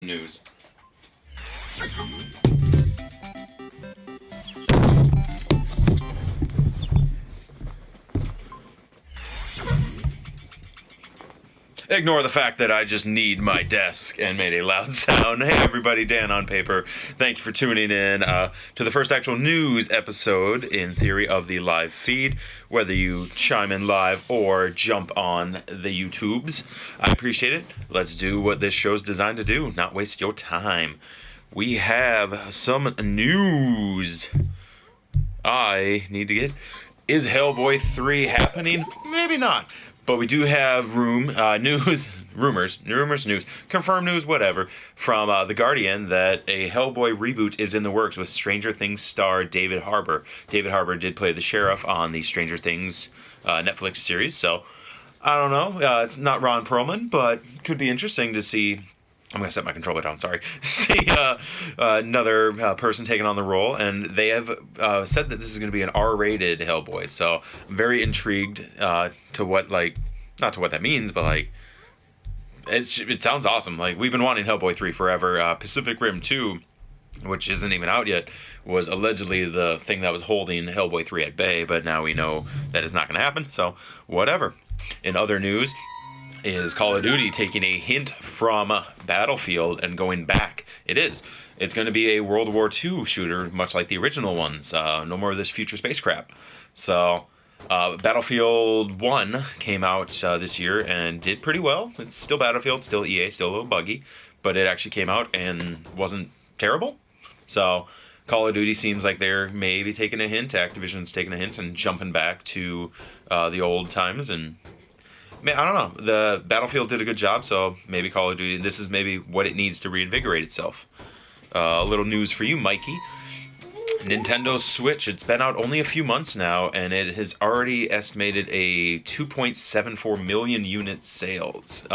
News. Ignore the fact that I just need my desk and made a loud sound. Hey everybody, Dan on Paper. Thank you for tuning in to the first actual news episode, in theory, of the live feed. Whether you chime in live or jump on the YouTubes, I appreciate it. Let's do what this show's designed to do, not waste your time. We have some news. I need to get... Is Hellboy 3 happening? Maybe not. But we do have news, news, confirmed news, whatever, from The Guardian that a Hellboy reboot is in the works with Stranger Things star David Harbour. David Harbour did play the sheriff on the Stranger Things Netflix series, so I don't know. It's not Ron Perlman, but could be interesting to see. I'm going to set my controller down, sorry. See another person taking on the role, and they have said that this is going to be an R-rated Hellboy, so I'm very intrigued to what, not to what that means, but, it sounds awesome. We've been wanting Hellboy 3 forever. Pacific Rim 2, which isn't even out yet, was allegedly the thing that was holding Hellboy 3 at bay, but now we know that it's not going to happen, so whatever. In other news, is Call of Duty taking a hint from Battlefield and going back? It is. It's going to be a World War II shooter, much like the original ones. No more of this future space crap. So, Battlefield 1 came out this year and did pretty well. It's still Battlefield, still EA, still a little buggy, but it actually came out and wasn't terrible. So, Call of Duty seems like they're maybe taking a hint. Activision's taking a hint and jumping back to the old times, and I don't know. The Battlefield did a good job, so maybe Call of Duty, this is maybe what it needs to reinvigorate itself. A little news for you, Mikey. Nintendo Switch, it's been out only a few months now, and it has already estimated a 2.74 million unit sales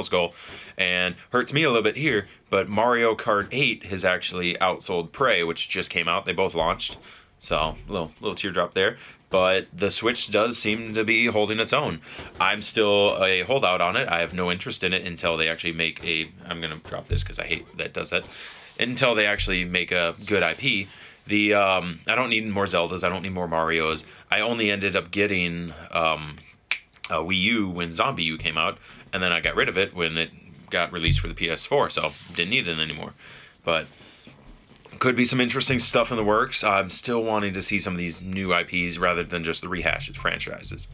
goal. And hurts me a little bit here, but Mario Kart 8 has actually outsold Prey, which just came out. They both launched, so little teardrop there. But the Switch does seem to be holding its own. I'm still a holdout on it. I have no interest in it until they actually make a... I'm going to drop this because I hate that it does that. Until they actually make a good IP. I don't need more Zeldas. I don't need more Marios. I only ended up getting a Wii U when Zombie U came out. And then I got rid of it when it got released for the PS4. So didn't need it anymore. But... could be some interesting stuff in the works. I'm still wanting to see some of these new IPs rather than just the rehashed franchises.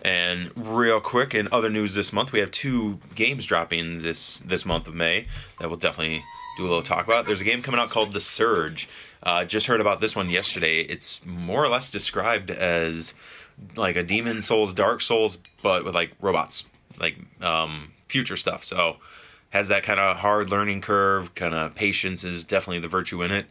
And real quick, in other news this month, we have 2 games dropping this month of May that we'll definitely do a little talk about. There's a game coming out called The Surge. Just heard about this one yesterday. It's more or less described as like a Demon Souls, Dark Souls, but with robots, future stuff. So has that kind of hard learning curve, kind of patience is definitely the virtue in it.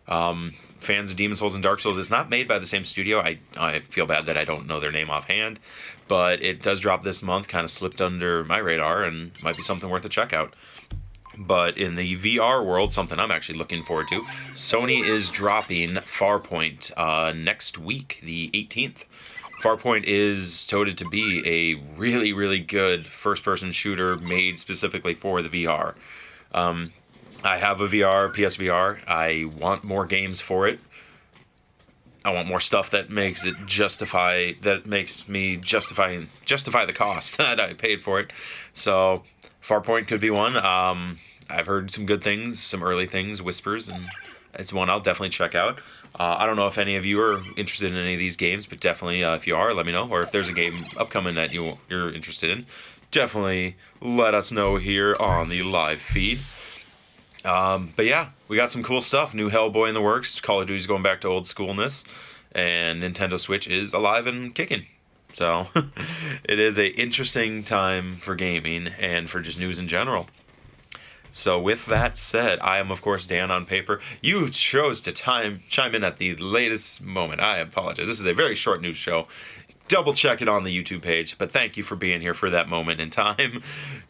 Fans of Demon Souls and Dark Souls, it's not made by the same studio. I feel bad that I don't know their name offhand, but it does drop this month, kind of slipped under my radar, and might be something worth a check out. But in the VR world, something I'm actually looking forward to, Sony is dropping Farpoint next week, the 18th. Farpoint is touted to be a really, really good first-person shooter made specifically for the VR. I have a PSVR. I want more games for it. I want more stuff that makes me justify the cost that I paid for it. So Farpoint could be one. I've heard some good things, some early things, whispers, and it's one I'll definitely check out. I don't know if any of you are interested in any of these games, but definitely if you are, let me know. Or if there's a game upcoming that you're interested in, definitely let us know here on the live feed. But yeah, we got some cool stuff. New Hellboy in the works. Call of Duty's going back to old schoolness. And Nintendo Switch is alive and kicking. So it is an interesting time for gaming and for just news in general. So with that said, I am, of course, Dan on Paper. You chose to chime in at the latest moment. I apologize. This is a very short news show. Double check it on the YouTube page. But thank you for being here for that moment in time.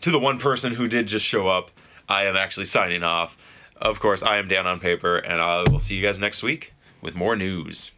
To the one person who did just show up, I am actually signing off. Of course, I am Dan on Paper, and I will see you guys next week with more news.